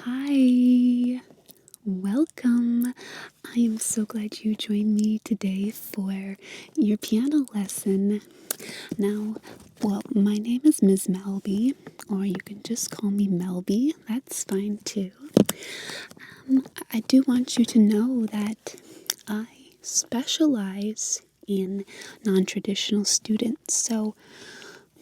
Hi, welcome. I am so glad you joined me today for your piano lesson. Now, my name is Ms. Melby, or you can just call me Melby. That's fine too. I do want you to know that I specialize in non-traditional students. So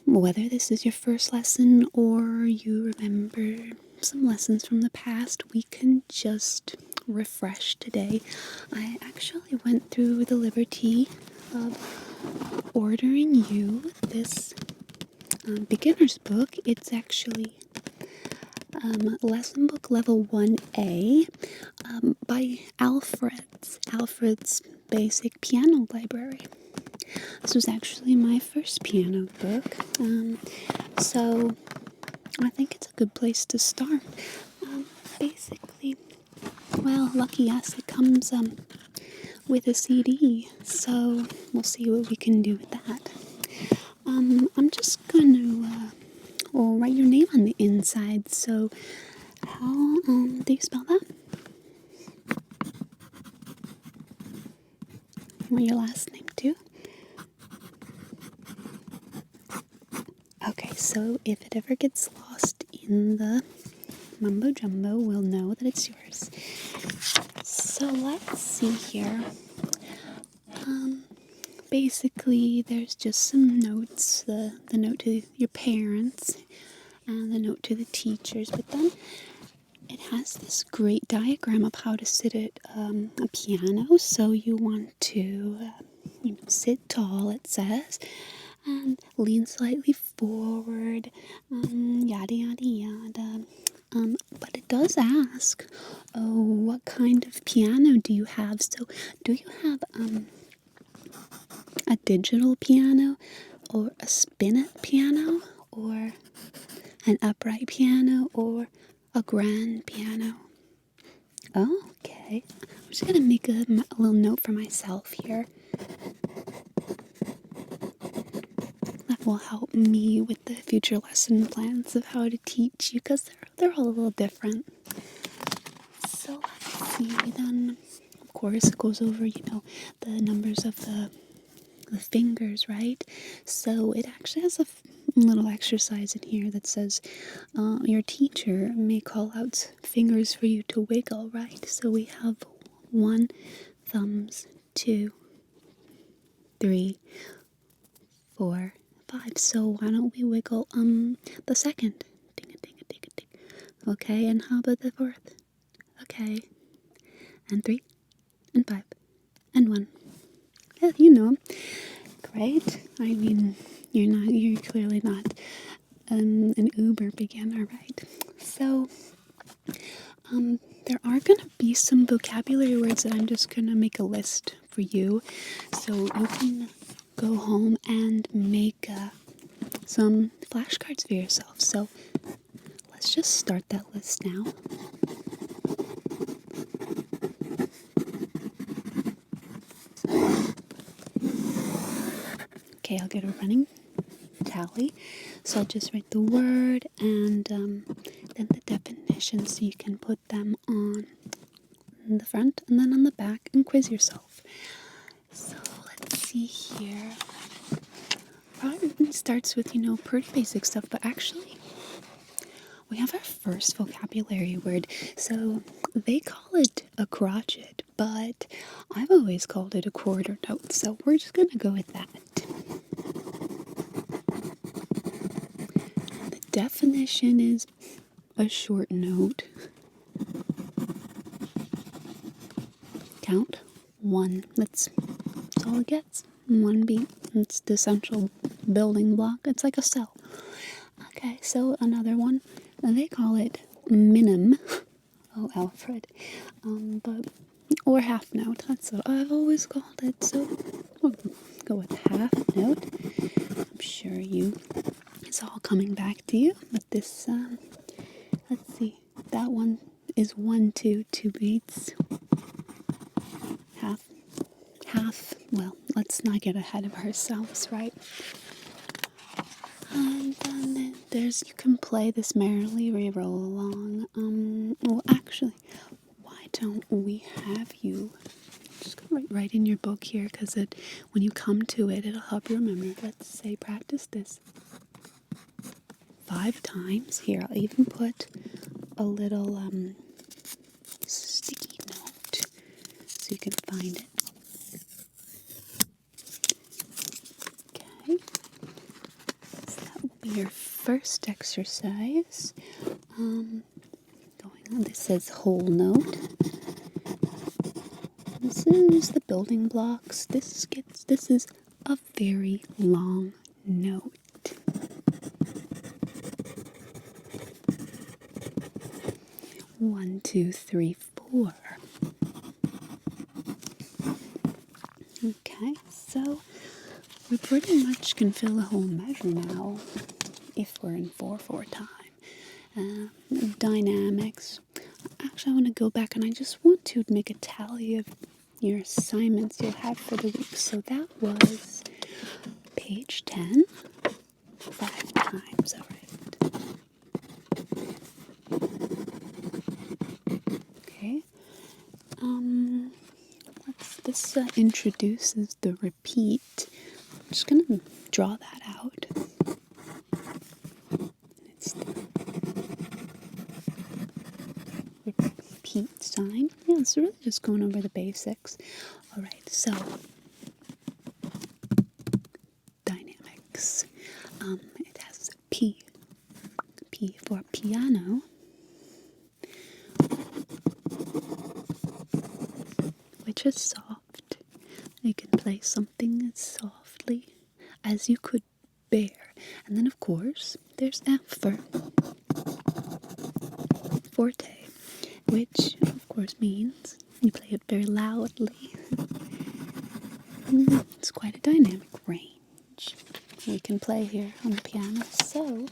whether this is your first lesson or you remember some lessons from the past, we can just refresh today. I actually went through the liberty of ordering you this beginner's book. It's actually lesson book level 1A by Alfred's Basic Piano Library. This was actually my first piano book, so I think it's a good place to start. Basically, well, lucky us, it comes with a CD, so we'll see what we can do with that. I'm just going to write your name on the inside, so how do you spell that? Or your last name too? Okay, so if it ever gets lost in the mumbo jumbo, we'll know that it's yours. So let's see here. Basically, there's just some notes, the note to your parents and the note to the teachers, but then it has this great diagram of how to sit at a piano. So you want to sit tall, it says, and lean slightly forward, yada yada yada. But it does ask, what kind of piano do you have? So do you have a digital piano, or a spinet piano, or an upright piano, or a grand piano? Oh, okay. I'm just gonna make a little note for myself here. That will help me with the future lesson plans of how to teach you, because they're all a little different. So let's see. Then, of course, it goes over the numbers of the fingers, right? So it actually has a little exercise in here that says your teacher may call out fingers for you to wiggle, right? So we have 1, thumbs, 2, 3, 4, 5. So why don't we wiggle the second? Ding a ding a ding a ding. Okay, and how about the fourth? Okay, and 3, and 5, and 1. Yeah, you know. Great. I mean, you're clearly not an uber beginner, right? So, there are going to be some vocabulary words that I'm just going to make a list for you. So you can go home and make some flashcards for yourself. So let's just start that list now. Okay, I'll get a running tally. So I'll just write the word and then the definition, so you can put them on the front and then on the back and quiz yourself. So let's see here. Probably starts with, pretty basic stuff, but actually we have our first vocabulary word. So they call it a crotchet, but I've always called it a quarter note. So we're just going to go with that. The definition is a short note. Count 1. That's all it gets. 1 beat. It's the essential building block. It's like a cell. Okay, so another one. They call it minim. Oh, Alfred. Or half note. That's what I've always called it. So we'll go with half note. I'm sure it's all coming back to you. But this, let's see. That one is 1, 2 beats. Half, well, let's not get ahead of ourselves, right? And then you can play this merrily, we roll along. Well, actually, why don't we have you just go right in your book here, because when you come to it, it'll help you remember. Let's say practice this 5 times. Here, I'll even put a little sticky note so you can find it. Okay, so that will be your first exercise. Going on, this says whole note. This is the building blocks. This is a very long note. 1, 2, 3, 4. Okay, so we pretty much can fill a whole measure now if we're in 4/4 time. Dynamics. Actually, I want to go back and I just want to make a tally of your assignments you'll have for the week. So that was page 10, 5 times, all right. Okay. This introduces the repeat. I'm just going to draw that out. It's the repeat sign. Yeah, it's really just going over the basics. All right, so dynamics. It has P for piano, which is soft. You can play something as softly as you could bear. And then, of course, there's F for forte, which, of course, means you play it very loudly. It's quite a dynamic range we can play here on the piano. So,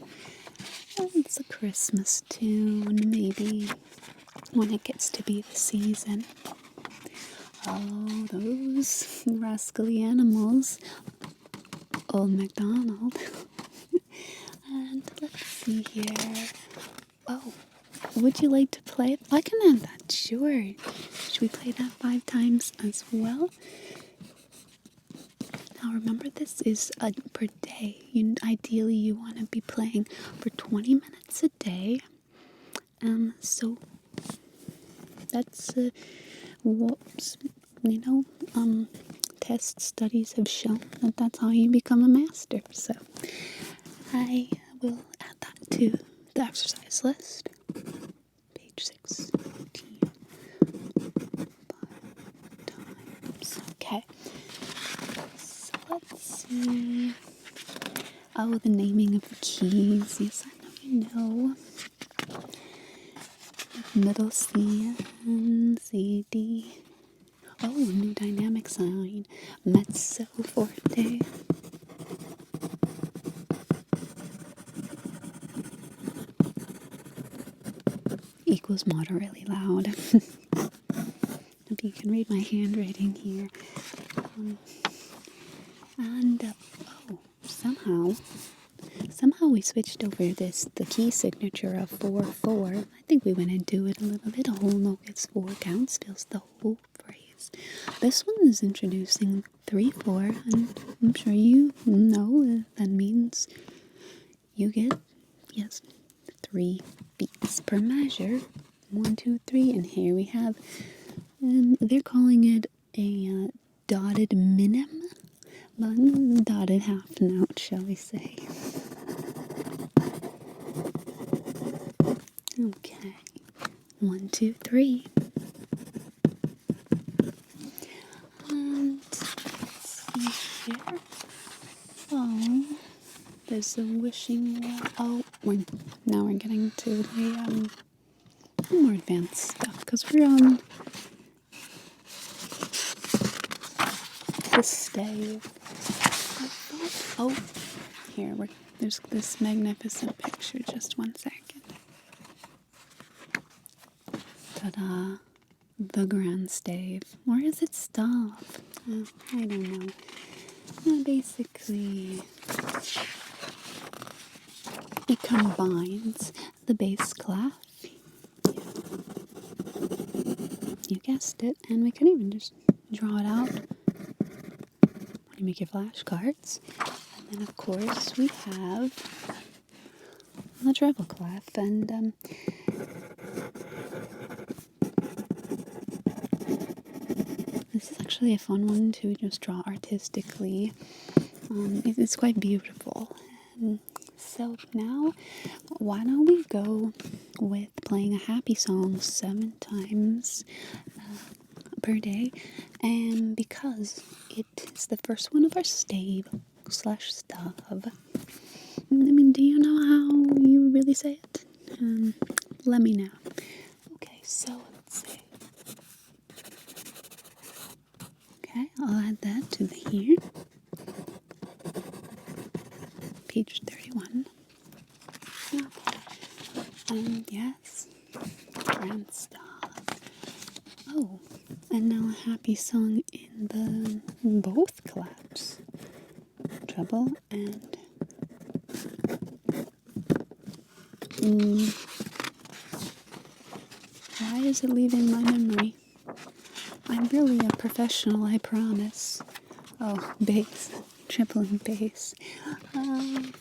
it's a Christmas tune, maybe, when it gets to be the season. Oh, those rascally animals. Old MacDonald. And let's see here. Oh, would you like to play it? I can add that, sure. Should we play that 5 times as well? Now remember, this is per day. Ideally, you want to be playing for 20 minutes a day. So that's test studies have shown that that's how you become a master. So I will add that to the exercise list. Page 16. 5 times. Okay. So let's see. Oh, the naming of the keys. Yes, I know you know. Middle C and C, D. Oh, new dynamic sign. Mezzo forte. Equals moderately loud. Hope you can read my handwriting here. Somehow we switched over the key signature of 4/4. I think we went into it a little bit. A whole note gets 4 counts, fills the whole phrase. This one is introducing 3/4, and I'm sure you know that means you get, 3 beats per measure. 1, 2, 3, and here we have, they're calling it a dotted minim, dotted half note, shall we say. Okay, 1, 2, 3. And let's see here. Oh, there's a wishing well. Oh, now we're getting to the more advanced stuff, because we're on the stave. Oh, here, there's this magnificent picture. Just 1 second. Ta-da. The grand stave. Where does it stop? I don't know. Basically, it combines the bass clef you guessed it, and we could even just draw it out when you make your flashcards. And then, of course, we have the Treble Clef, and this is actually a fun one to just draw artistically. It's quite beautiful. So now, why don't we go with playing a happy song 7 times per day? And because it is the first one of our stave/stub. I mean, do you know how you really say it? Let me know. Okay, so let's see. Okay, I'll add that to the here. Page 31. Okay. Yes. Grand stop. Oh, and now a happy song in both clefs. Treble and why is it leaving my memory? I'm really a professional, I promise. Oh, bass. Triple and bass. I'm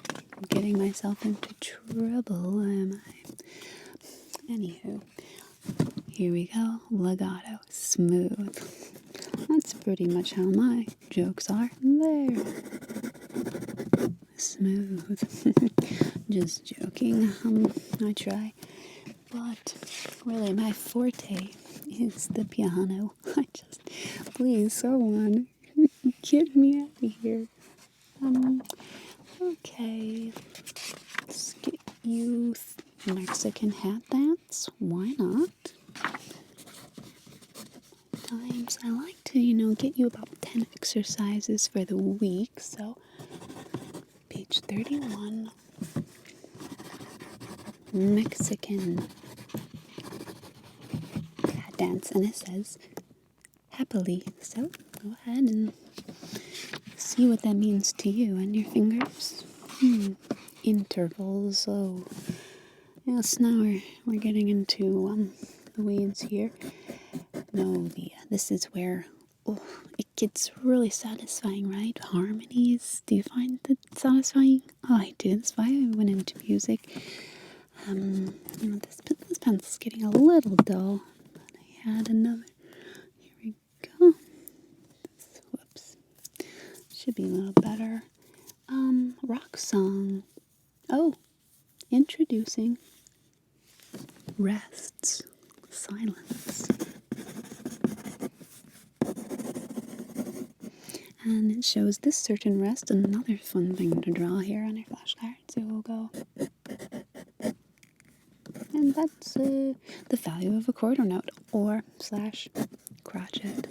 getting myself into trouble, am I? Anywho, here we go. Legato. Smooth. That's pretty much how my jokes are. There. Smooth. Just joking. I try. But really, my forte is the piano. Please, someone, get me out of here. Okay. Let's get you Mexican hat dance. Why not? Times I like to, get you about 10 exercises for the week. So, page 31. Mexican cat dance, and it says happily. So go ahead and see what that means to you and your fingers. Intervals. Oh, yes. Now we're getting into the weeds here. Melby. This is where it gets really satisfying, right? Harmonies. Do you find that satisfying? Oh, I do. That's why I went into music. This pencil's getting a little dull, but I had another. Here we go. Whoops. Should be a little better. Rock song. Oh, introducing rests. Silence. And it shows this certain rest. Another fun thing to draw here on your flashcard. So we'll go. And that's the value of a quarter note or / crotchet.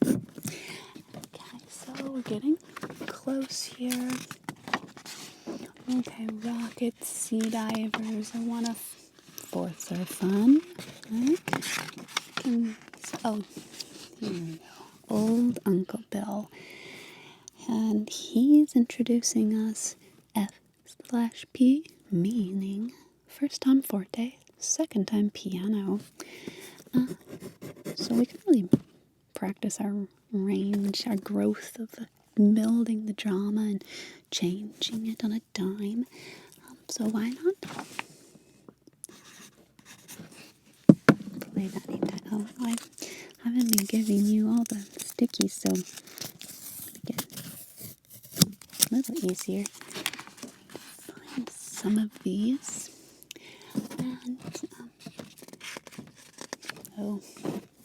Okay, so we're getting close here. Okay, rockets, sea divers. I want to. Fourths are fun. Okay. Here we go. Old Uncle Bill. And he's introducing us F/P, meaning first time forte, second time piano. So we can really practice our range, our growth of building the drama and changing it on a dime. So why not play that anytime? Oh, I haven't been giving you all the stickies, so get a little easier. Find some of these. And,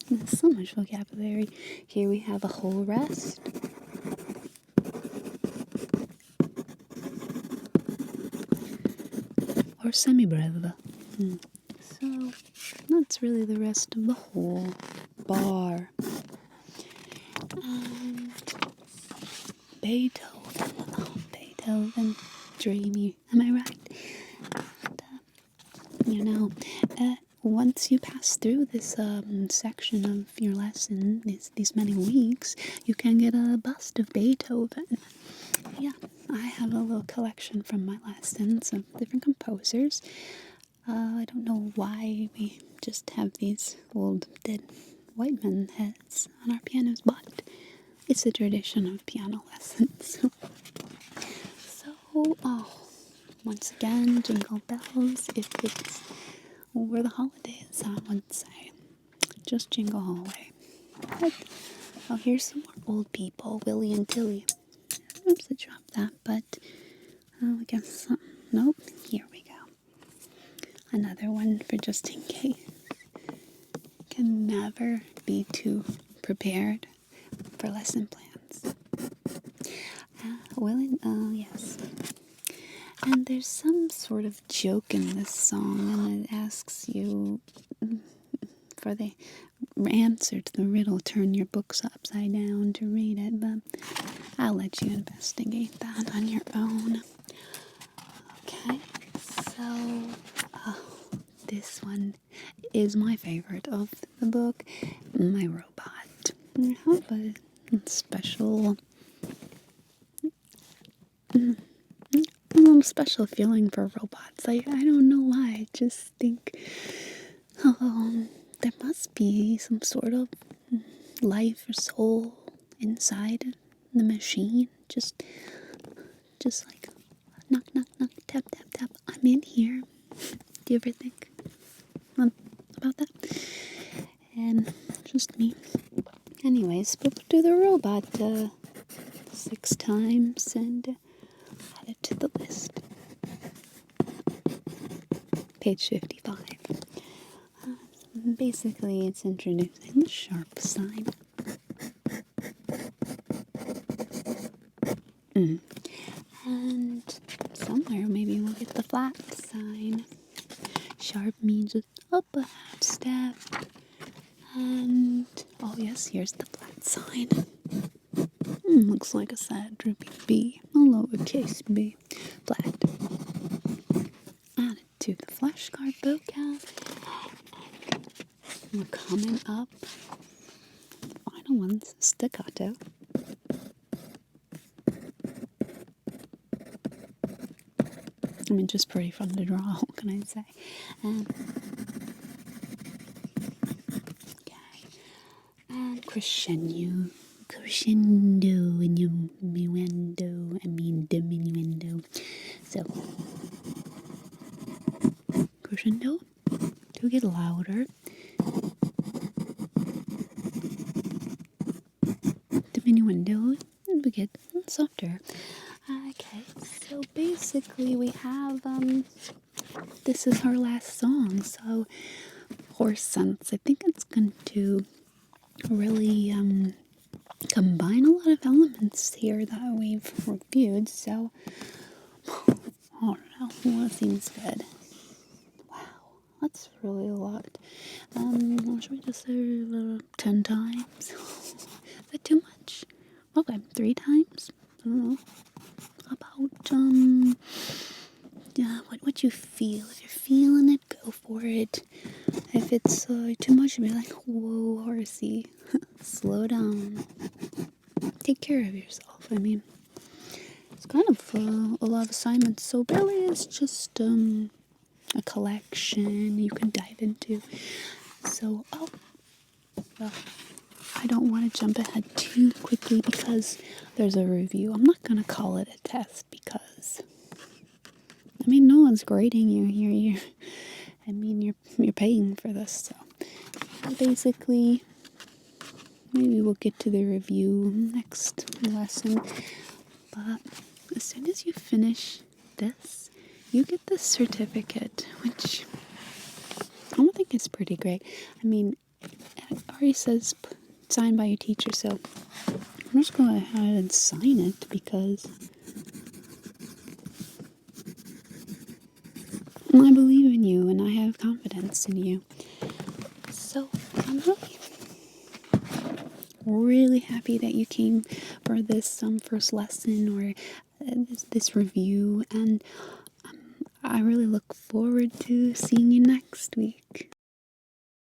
there's so much vocabulary. Here we have a whole rest. Or semi-breve. So, that's really the rest of the whole bar. And Beethoven. Oh, Beethoven. Dreamy. Am I right? And, once you pass through this section of your lesson, these many weeks, you can get a bust of Beethoven. Yeah, I have a little collection from my lessons of different composers. I don't know why we just have these old dead white men heads on our pianos, but it's a tradition of piano lessons. So, once again, jingle bells. If it's over the holidays, I would say just jingle all the way. But, here's some more old people, Willie and Tilly. Oops, I dropped that, but I guess, nope, here we go. Another one for just in case. Can never be too prepared for lesson plans. Yes. And there's some sort of joke in this song, and it asks you for the answer to the riddle, turn your books upside down to read it, but I'll let you investigate that on your own. Okay, so this one is my favorite of the book, My Robot. I have a special special feeling for robots. I don't know why. I just think there must be some sort of life or soul inside the machine. Just like knock, knock, knock, tap, tap, tap. I'm in here. Do you ever think about that? And just me. Anyways, we'll do the robot 6 times and add it to the list. Page 55. Basically, it's introducing the sharp sign. And somewhere maybe we'll get the flat sign. Sharp means just up a half step. And, oh yes, here's the flat sign. Looks like a sad droopy B, a lowercase b, flat. Add it to the flashcard vocab. We're coming up. Final one's staccato. I mean, just pretty fun to draw, what can I say? Okay. And crescendo, innuendo, diminuendo. So, crescendo, to get louder. Diminuendo, we get softer. Okay, so basically we have, this is our last song, so Horse Sense, I think it's going to really combine a lot of elements here that we've reviewed, so I don't know, well, it seems good. Wow, that's really a lot. Should we just say 10 times? Is that too much? Okay, 3 times? I don't know. About, yeah, what you feel. If you're feeling it, go for it. If it's too much, be like, whoa, horsey, slow down. Take care of yourself. I mean, it's kind of a lot of assignments, so barely is just a collection you can dive into. So, well, I don't want to jump ahead too quickly because there's a review. I'm not going to call it a test because, I mean, no one's grading you here. You're paying for this, so basically, maybe we'll get to the review next lesson. But as soon as you finish this, you get this certificate, which I don't think is pretty great. I mean, it already says signed by your teacher, so I'm just going to go ahead and sign it because I believe in you and I have confidence in you. So I'm really happy that you came for this first lesson or this review, and I really look forward to seeing you next week.